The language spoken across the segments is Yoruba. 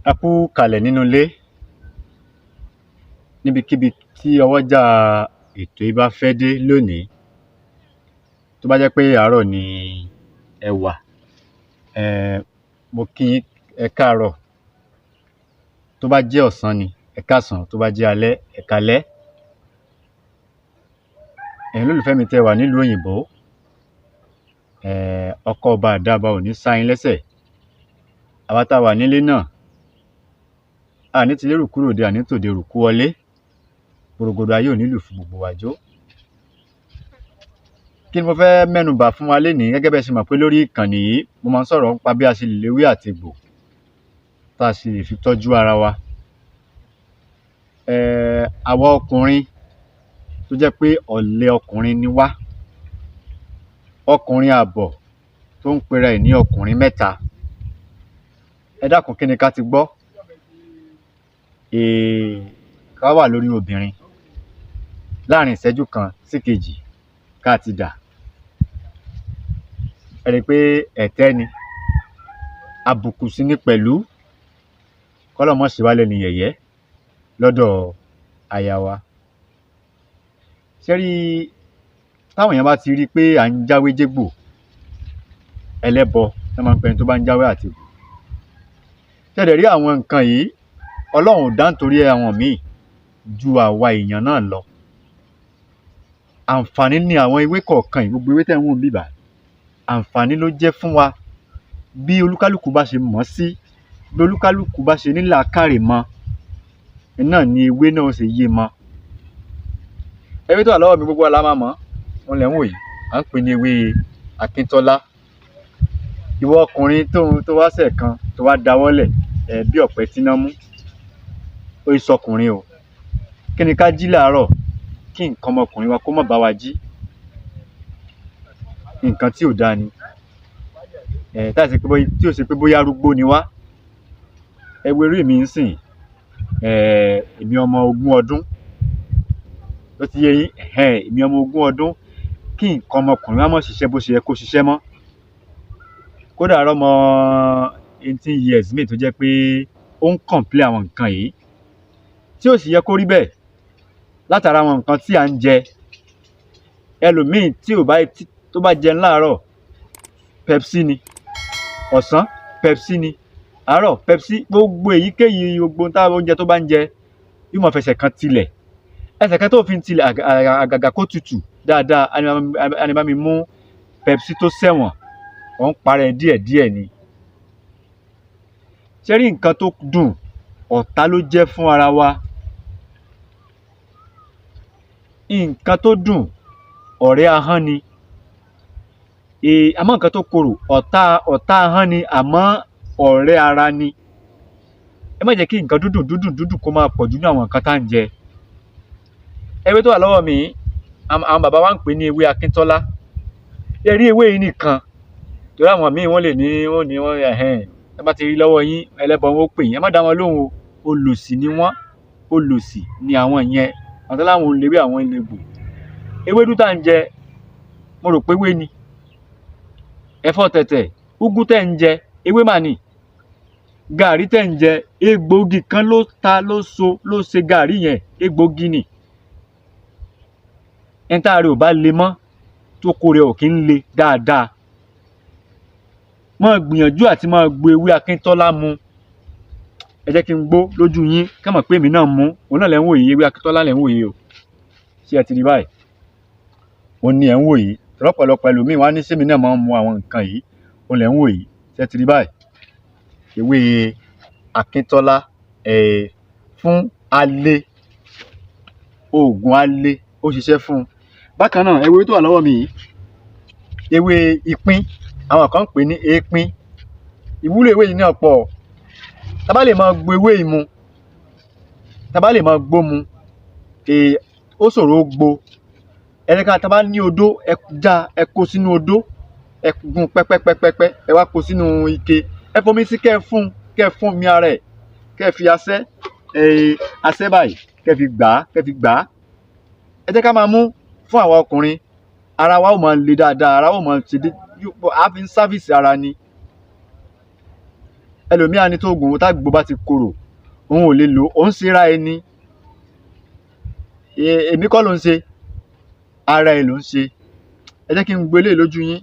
A kú kalẹ̀ nínú ilé níbikíbi tí ọwọ́jà ètò yìí bá fẹ́ dé lónìí. Tó bá jẹ́ pé àárọ̀ ni ẹ wà, mo kí yín ẹ káàárọ̀. Tó bá jẹ́ ọ̀sán ni ẹ káàsán, tó bá jẹ́ alẹ́ ẹ káalẹ́. Ẹ̀yin olólùfẹ́ mi tẹ́ wà nílùú òyìnbó, ọkọ̀ ọba àdáàbá ò ní sá yín lẹ́sẹ̀. Àwa tá a wà nílé náà, àní ti lérò kúrò dé, àní tòde rù kú wọlé. Gbòrògbòdò ayé ò nílù fún gbogbo wa jó. Kí ni mo fẹ́ mẹ́nubà fún wa lénìí? Gẹ́gẹ́ bẹ́ẹ̀ ṣe mọ̀ pé lórí ìkànnì yìí mo máa ń sọ̀rọ̀ nípa bí a ṣe lè léwé àti egbò tá a sì lè fi tọ́jú ara wa. Àwa ọkùnrin tó jẹ́ pé ọ̀lẹ ọkùnrin ni wá, ọkùnrin àbọ̀ tó ń pera ẹ̀ ní ọkùnrin mẹ́ta. Ẹ dákun, kí ni ká ti gbọ́? Ká wà lórí obìnrin láàrin ìṣẹ́jú kan sí kejì ká ti dà. Ẹ rí i pé ẹ̀tẹ́ ni, àbùkù sí ní pẹ̀lú. K'Ọlọ́run má ṣe wá lẹ́ni yẹ̀yẹ́ lọ́dọ̀ aya wa. Ṣé rí táwọn èèyàn bá ti rí i pé à ń jáwé jégbò, ẹlẹ́bọ ẹ máa ń pẹ́ ẹni tó bá ń jáwé àti egbò. Ṣé ẹ dẹ̀ rí àwọn nǹkan yìí, Ọlọ́run ò dá nítorí àwọn míì ju àwa èèyàn náà lọ. Àǹfààní ni àwọn ewé kọ̀ọ̀kan yìí, gbogbo ewé tẹ̀ ń wò níbí báyìí, àǹfààní ló jẹ́ fún wa. Bí olúkálùkù bá ṣe mọ̀ sí, bí olúkálùkù bá ṣe ní làákàrè mọ, náà ni ewé náà ṣe yé mọ. Ewé tó wà lọ́wọ́ mi gbogbo wa la máa mọ̀, òun lẹ̀ ń wò yìí, à ń pè ní ewé akíntọ́lá. Ìwọ ọkùnrin tó wá ṣẹ̀kan tó wá dáwọ́lẹ̀ bí ọ̀pẹ tíná mú, ó yẹ sọkùnrin o. Kí ni ká jí láàárọ̀ kí nǹkan ọmọkùnrin wa kó má bá wa jí? Nǹkan tí ò dáa ni. Tí ò ṣe pé bóyá arúgbó ni wá. Ẹ wo eré mi ń sìn, èmi ọmọ 20 ọdún ló ti yé yín, èmi ọmọ 20 ọdún, kí nǹkan ọmọkùnrin wa má ṣiṣẹ́ bó ṣe yẹ kó ṣiṣẹ́ mọ́. Kódà ọmọ 18 years mi tó jẹ́ pé ó ń complain àwọn nǹkan yìí tí ò sì yẹ kó rí bẹ́ẹ̀ látara àwọn nǹkan tí à ń jẹ. Ẹlòmíì tó bá jẹun láàárọ̀, Pepsi ni, ọ̀sán Pepsi ni, àárọ̀ Pepsi, gbogbo èyíkéyìí gbogbo oúnjẹ tó bá ń jẹ yóò máa fẹsẹ̀ kan tilẹ̀. Ẹsẹ̀ kan tó fi ń tilẹ̀ àgàgà kó tutù dáadáa, a ní bá mi mú Pepsi tó sẹ̀wọ̀n, ò ń parẹ́ díẹ̀díẹ̀ ni. Ṣé rí nǹkan tó dùn, ọ̀tá ló jẹ́ fún ara wa. Nǹkan tó dùn, ọ̀rẹ́ ahọ́n ni. Àmọ́ nǹkan tó korò, ọ̀tá ahọ́n ni, àmọ́ ọ̀rẹ́ ara ni. Ẹ má jẹ́ kí nǹkan dúdùn kó máa pọ̀ jù ní àwọn nǹkan tá à ń jẹ. Ewé tó wà lọ́wọ́ mi, àwọn bàbá wa ń pè ní ewé akíntọ́lá. Ẹ rí ewé yìí nìkan, torí àwọn míì wọ́n lè ní ẹ bá ti rí lọ́wọ́ yín, ẹlẹ́bọ wọn ó pè yín. Ẹ má dá wọn lóhùn o, olòṣì ni wọ́n, olòṣì ni àwọn yẹn. Àwọn tó láwọn olèwé, àwọn elégbò. Ewédú tá à ń jẹ, mo rò pé ewé ni. Ẹ̀fọ́ tẹ̀tẹ̀, úgú tẹ̀ ń jẹ, ewé mà ni. Gàrí tẹ̀ ń jẹ, egbòogi kan ló ṣe gàrí yẹn, egbòogi ni. Ẹni tá a rẹ̀ ò bá le mọ́, tó kó rẹ̀ ò kí ń le dáadáa, máa gbìyànjú àti máa gbo ewé akíntọ́lá mu. Ẹ jẹ́ kí n gbó lójú yín ká mọ̀ pé èmi náà mú. Òun náà lẹ̀ ń wò yìí, ewé akíntọ́lá lẹ̀ ń wò yìí o. Ṣé ẹ ti rí báyìí? Òun ni ẹ̀ ń wò yìí. Lọ́pọ̀lọpọ̀ ẹlòmíì wá ní sẹ́mi náà máa ń mu àwọn nǹkan yìí. Òun lẹ̀ ń wò yìí. Ṣé ẹ ti rí báyìí? Ewé akíntọ́lá fún alẹ́, oògùn alẹ́, ó ṣiṣẹ́ fún un. Bákan náà, ewé tó wà lọ́wọ́ mi yìí, ewé ìpín, àwọn kan ń pè ní èépín. Ìwúlò ewé yìí náà pọ̀. Tá bá lè máa gbo ewé yìí mu, tá bá lè máa gbó mu, ó ṣòro ó gbo. Ẹnìkan tá bá ní odó, ẹ kó sínú odó, ẹ gún pẹ́pẹ́pẹ́pẹ́, ẹ wá kó sínú ike, ẹ fomi sí kẹ́ fún mi ara ẹ̀, kẹ́ fi asẹ́ báyìí, kẹ́ fi gbà á. Ẹ jẹ́ ká máa mú fún àwọn ọkùnrin, ara wa ó máa le dáadáa, ara wa ó máa ṣe dé, a fi ń sáfìsì ara ni. ẹlòmíà ní tó oògùn tágbó bá ti korò òun ò lè lò ó ń ṣera ẹni èmi kọ́ ló ń ṣe ara ẹ̀ ló ń ṣe. Ẹ jẹ́ kí n gbé eléyìí lójú yín,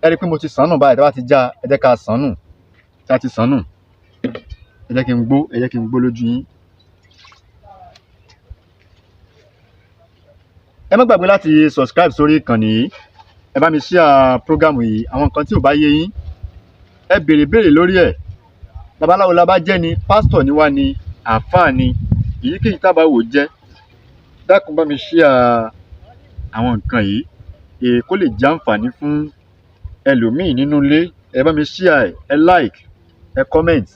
ẹ rí i pé mo ti sàn nù báyìí, tí a bá ti já ẹ jẹ́ ká sàn nù, tí a ti sàn nù ẹ jẹ́ kí n gbó lójú yín. Ẹ má gbàgbé láti subscribe sórí ìkànnì yìí, ẹ bá mi share program yìí. Àwọn nǹkan tí ò bá yé yín ẹ béèrè lórí ẹ̀. Babaláwo la bá jẹ́ ni, pásítọ̀ ni wá ni, àáfàá ni, èyíkéyìí tá bá wò jẹ́, dákun bá mi share àwọn nǹkan yìí kó lè jẹ́ àǹfààní fún ẹlòmíì nínú ilé. Ẹ bá mi share ẹ like ẹ comment.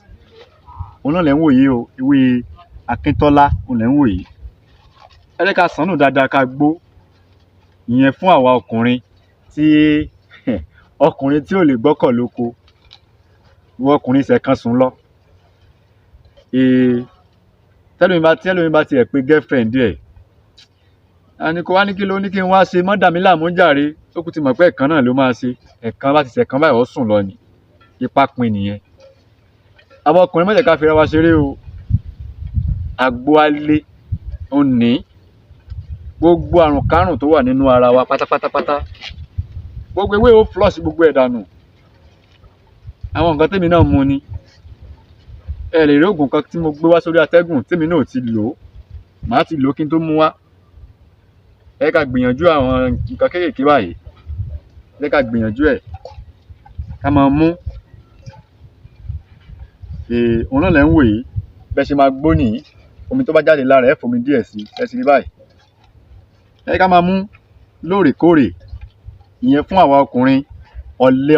Òun náà lẹ ń wò yìí o, ewé Akíntọ́lá òun lẹ ń wò yìí. Ẹ jẹ́ ká sànù dáadáa ká gbó, ìyẹn fún àwa ọkùnrin tí ò lè gbọ́kọ̀ lóko, ìwọ ọkùnrin ṣẹ̀kan sùn lọ. Tẹ́lómi bá tiẹ̀ pé girlfriend ẹ̀, àní kò wá ní kí ló ní kí n wá ṣe, mọ́ dà mí láàmú jàre, ó kú ti mọ̀ pé ẹ̀kan náà ló máa ṣe, ẹ̀kan bá ti ṣẹ̀kan báyìí ó sùn lọ ni, ipa pin nìyẹn. Àwọn ọkùnrin má jẹ́ ká fi ra wa ṣeré o. Àgbo alẹ́ ó ní gbogbo àrùn kárùn tó wà nínú ara wa pátápátá, gbogbo ewé ó flush gbogbo ẹ̀ dànù. Àwọn nǹkan tèmi náà mu ni, ẹ lè rí oògùn kan tí mo gbé wá sórí atẹ́gùn tèmi náà ò ti lò ó, màá ti lò ó kí n tó mú wá. Ẹ ká gbìyànjú àwọn nǹkan kéékèèké báyìí, ẹ ká gbìyànjú ẹ̀ ká máa mú. Òun náà lẹ ń wò yìí, bẹ́ẹ̀ ṣe máa gbó nìyí, omi tó bá jáde lára ẹ̀ fomi díẹ̀ sí, ẹ ti rí báyìí. Ẹ ká máa mú lóòrèkóòrè, ìyẹn fún àwa ọkùnrin, ọ̀lẹ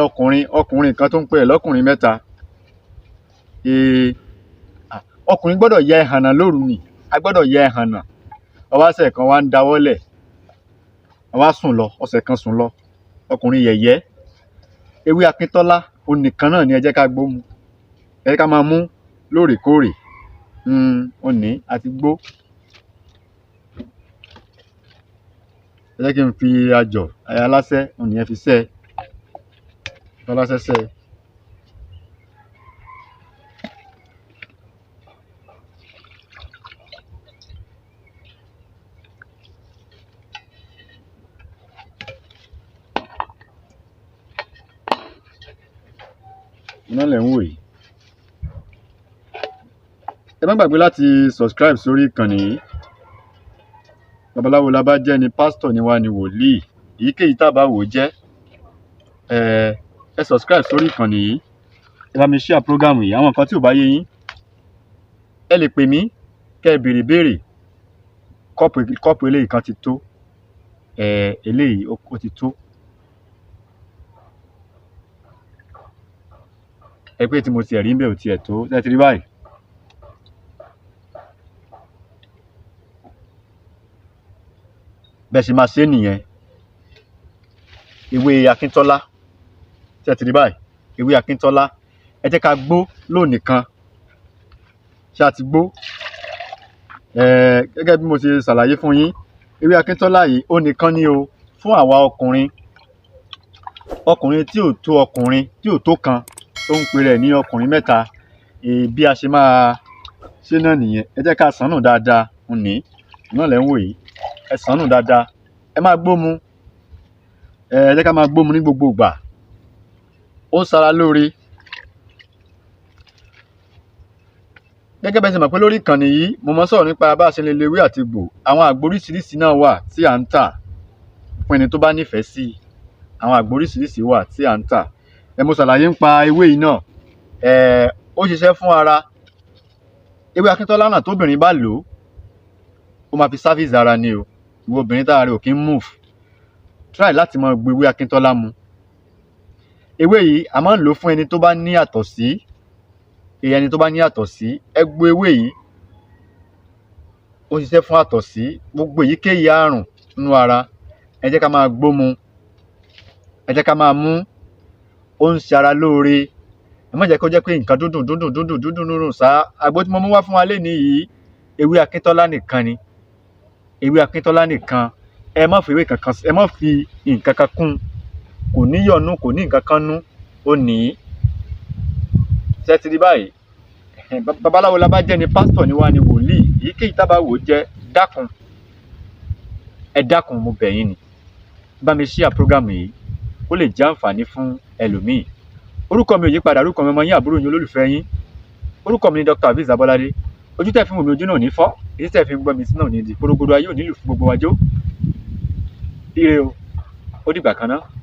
ọkùnrin kan tó ń pè é lọ́kùnrin mẹ́ta. Ọkùnrin gbọ́dọ̀ yẹ ẹhànnà lóru ni, a gbọ́dọ̀ yẹ ẹhànnà. Ọwásẹ̀ kan wá ń dáwọ́lẹ̀, ọwá sùn lọ, ọ̀sẹ̀ kan sùn lọ, ọkùnrin yẹ̀yẹ́. Ewé Akíntọ́lá òun nìkan náà ni ẹ jẹ́ ká gbó mu, ẹ jẹ́ ká máa mú lóòrèkóòrè. Ó ní àti gbó. Ẹ jẹ́ kí n fi àjọ̀ aláṣẹ òun nìyẹn fi sẹ́ ẹ, aláṣẹ sẹ́ ẹ. Iná lẹ̀ ń wò yìí. Ẹ má gbàgbé láti subscribe sórí ìkànnì yìí. Babaláwo la bá jẹ́ ni, pásítọ̀ ni wá ni, wòlíì, èyíkéyìí tá bá wò jẹ́, ẹ subscribe sórí ìkànnì yìí, ẹ bá mi share program yìí. Àwọn nǹkan tí ò bá yé yín ẹ lè pè mí kẹ́ ẹ béèrè. Kọ́ọ̀pù eléyìí kan ti tó, eléyìí ó ti tó. Ẹ pé tí mo tiẹ̀ rí ń bẹ̀ ò tiẹ̀ tó, ẹ ti rí báyìí. Bẹ́ẹ̀ ṣe máa ṣe nìyẹn. Ewé Akíntọ́lá, ṣé ẹ ti rí báyìí? Ewé Akíntọ́lá, ẹ jẹ́ ká gbó lónìí kan. Ṣé a ti gbó? Gẹ́gẹ́ bí mo ṣe ṣàlàyé fún yín, ewé Akíntọ́lá yìí ó nìkan ni o, fún àwa ọkùnrin tí ò tó ọkùnrin, tí ò tó kan, tó ń pè rẹ̀ ní ọkùnrin mẹ́ta. Bí a ṣe máa ṣe náà nìyẹn. Ẹ jẹ́ ká sànù dáadáa, òun ní náà lẹ́ ń wò yìí. Ẹ sànù dáadáa, ẹ máa gbó mu, ẹ jẹ́ ká máa gbó mu ní gbogbo ìgbà. Ó ń ṣara lóore. Gẹ́gẹ́ bẹ́ẹ̀ ṣe mọ̀ pé lórí ìkànnì yìí mo máa ń sọ̀rọ̀ nípa bá a ṣe lè lo ewé àti egbò. Àwọn àgbo oríṣiríṣi náà wà tí à ń tà fún ẹni tó bá nífẹ̀ẹ́ sí. Àwọn àgbo oríṣiríṣi wà tí à ń tà. Mo ṣàlàyé nípa ewé yìí náà. Ó ṣiṣẹ́ fún ara. Ewé Akíntọ́lá náà tóbìnrin bá lò ó máa fi service ara ni o. Ìwọ obìnrin tára rẹ ò kí ń move, try láti máa gbé ewé Akíntọ́lá mu. Ewé yìí a máa ń lò fún ẹni tó bá ní àtọ̀sí. Ẹni tó bá ní àtọ̀sí, ẹ gbó ewé yìí, ó ṣiṣẹ́ fún àtọ̀sí, gbogbo èyíkéyìí àrùn nínú ara. Ẹ jẹ́ ká máa gbó mu, ẹ jẹ́ ká máa mú. Ó ń ṣe ara lóore. Ẹ má jẹ́ kó jẹ́ pé nǹkan dúndùn sá. Àgbo tí mo mú wá fún wa lénìí yìí, ewé Akíntọ́lá nìkan ni, ewé Akíntọ́lá nìkan. Ẹ má fi ewé kankan, ẹ má fi nǹkan kan kún, kò ní yọ̀nú, kò ní nǹkan kan nú. Ó ní ṣe ti rí báyìí babaláwo la bá jẹ́ ni pásítọ̀ ni wá ni wòlíì èyíkéyìí tá bá wò jẹ́ dákun ẹ dákun mo bẹ̀ yín ni bá mi share program yìí ó lè jẹ́ àǹfààní fún ẹlòmíì orúkọ mi ò yí padà orúkọ mi ọmọ yín àbúrò yín olólùfẹ́ yín orúkọ mi ni Dr. Aviz Abolade ojú tẹ́ fi wò mí ojú náà ní fọ́ èyí tẹ́ fi ń gbọ́ mi sí náà ní di gbogbo ayé ò nílùú fún gbogbo wájú ire o ó dìgbà kan náà.